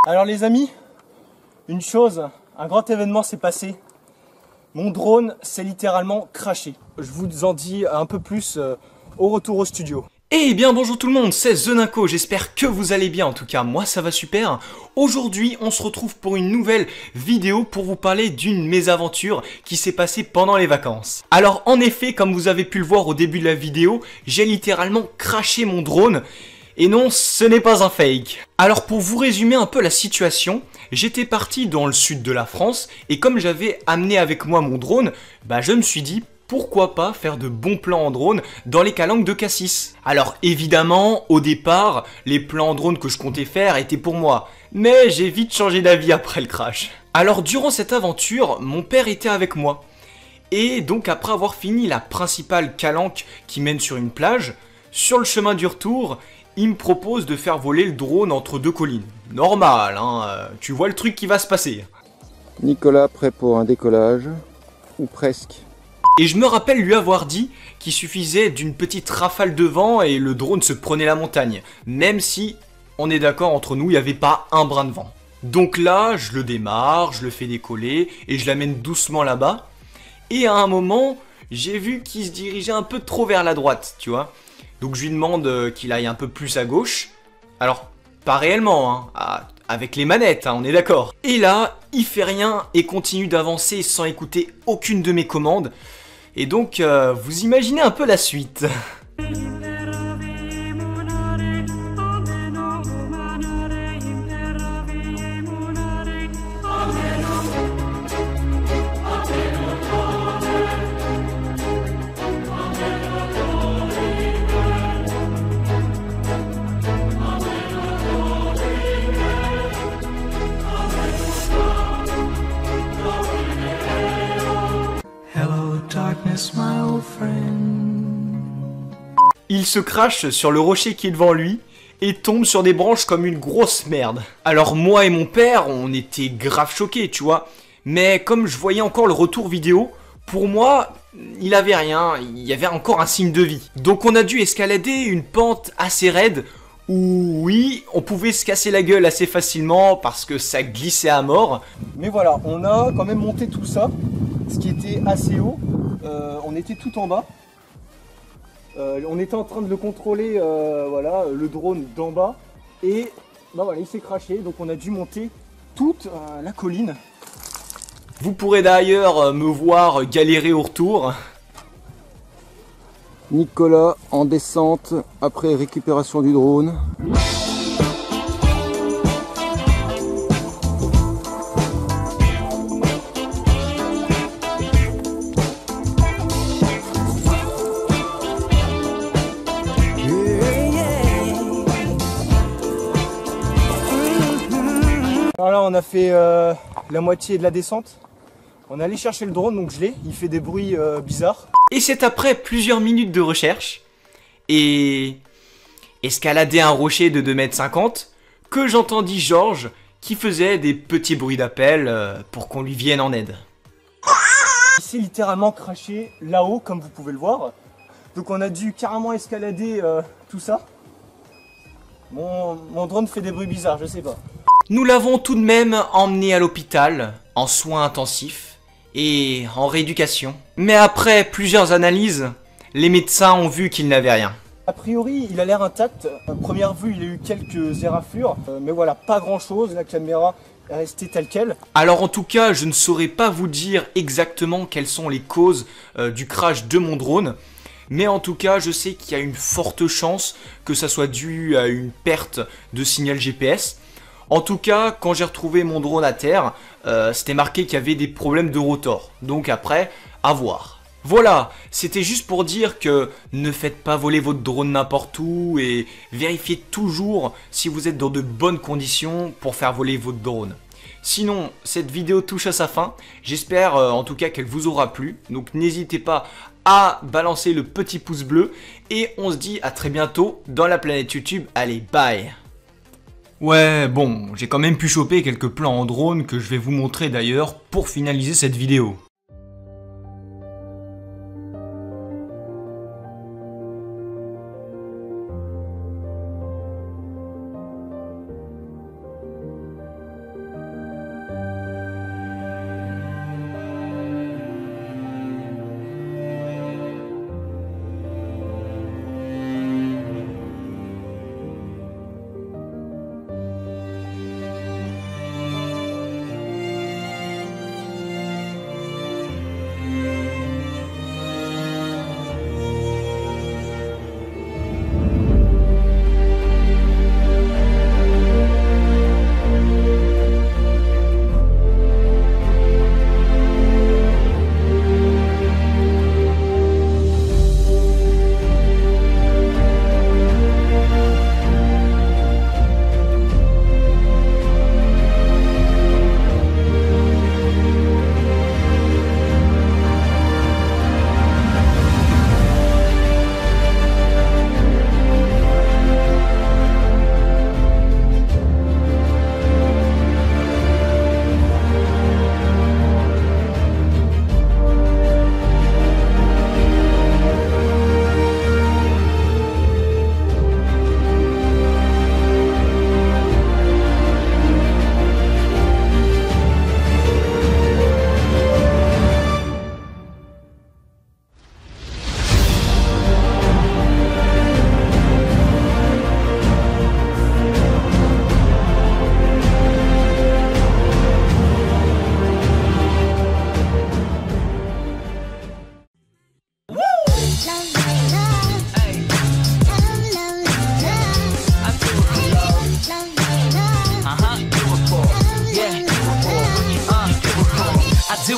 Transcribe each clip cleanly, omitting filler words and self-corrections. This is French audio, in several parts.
Alors les amis, une chose, un grand événement s'est passé. Mon drone s'est littéralement crashé. Je vous en dis un peu plus au retour au studio. Eh bien bonjour tout le monde, c'est Zeninko, j'espère que vous allez bien, en tout cas moi ça va super. Aujourd'hui on se retrouve pour une nouvelle vidéo pour vous parler d'une mésaventure qui s'est passée pendant les vacances. Alors en effet, comme vous avez pu le voir au début de la vidéo, j'ai littéralement crashé mon drone. Et non, ce n'est pas un fake. Alors pour vous résumer un peu la situation, j'étais parti dans le sud de la France et comme j'avais amené avec moi mon drone, je me suis dit pourquoi pas faire de bons plans en drone dans les calanques de Cassis. Alors évidemment, au départ, les plans en drone que je comptais faire étaient pour moi, mais j'ai vite changé d'avis après le crash. Alors durant cette aventure, mon père était avec moi. Et donc après avoir fini la principale calanque qui mène sur une plage, sur le chemin du retour, il me propose de faire voler le drone entre deux collines. Normal, hein, tu vois le truc qui va se passer. Nicolas prêt pour un décollage, ou presque. Et je me rappelle lui avoir dit qu'il suffisait d'une petite rafale de vent et le drone se prenait la montagne. Même si, on est d'accord entre nous, il n'y avait pas un brin de vent. Donc là, je le démarre, je le fais décoller et je l'amène doucement là-bas. Et à un moment, j'ai vu qu'il se dirigeait un peu trop vers la droite, tu vois. Donc je lui demande qu'il aille un peu plus à gauche. Alors, pas réellement, hein, avec les manettes, hein, on est d'accord. Et là, il fait rien et continue d'avancer sans écouter aucune de mes commandes. Et donc, vous imaginez un peu la suite. Il se crache sur le rocher qui est devant lui et tombe sur des branches comme une grosse merde. Alors moi et mon père, on était grave choqués, tu vois. Mais comme je voyais encore le retour vidéo, pour moi, il avait rien, il y avait encore un signe de vie. Donc on a dû escalader une pente assez raide où oui, on pouvait se casser la gueule assez facilement parce que ça glissait à mort. Mais voilà, on a quand même monté tout ça, ce qui était assez haut. On était tout en bas. On était en train de le contrôler, voilà, le drone d'en bas. Et voilà, il s'est crashé, donc on a dû monter toute la colline. Vous pourrez d'ailleurs me voir galérer au retour. Nicolas en descente après récupération du drone. Alors là, on a fait la moitié de la descente. On est allé chercher le drone, donc je l'ai. Il fait des bruits bizarres. Et c'est après plusieurs minutes de recherche et escalader un rocher de 2,50 m que j'entendis Georges qui faisait des petits bruits d'appel pour qu'on lui vienne en aide. Il s'est littéralement craché là-haut, comme vous pouvez le voir. Donc on a dû carrément escalader tout ça. Mon drone fait des bruits bizarres, je sais pas. Nous l'avons tout de même emmené à l'hôpital, en soins intensifs et en rééducation. Mais après plusieurs analyses, les médecins ont vu qu'il n'avait rien. A priori, il a l'air intact. À première vue, il a eu quelques éraflures. Mais voilà, pas grand chose. La caméra est restée telle quelle. Alors en tout cas, je ne saurais pas vous dire exactement quelles sont les causes du crash de mon drone. Mais en tout cas, je sais qu'il y a une forte chance que ça soit dû à une perte de signal GPS. En tout cas, quand j'ai retrouvé mon drone à terre, c'était marqué qu'il y avait des problèmes de rotor. Donc après, à voir. Voilà, c'était juste pour dire que ne faites pas voler votre drone n'importe où et vérifiez toujours si vous êtes dans de bonnes conditions pour faire voler votre drone. Sinon, cette vidéo touche à sa fin. J'espère en tout cas qu'elle vous aura plu. Donc n'hésitez pas à balancer le petit pouce bleu. Et on se dit à très bientôt dans la planète YouTube. Allez, bye! Ouais, bon, j'ai quand même pu choper quelques plans en drone que je vais vous montrer d'ailleurs pour finaliser cette vidéo.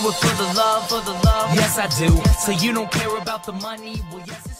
do it for the love, yes I do. So you don't care about the money, well yes it's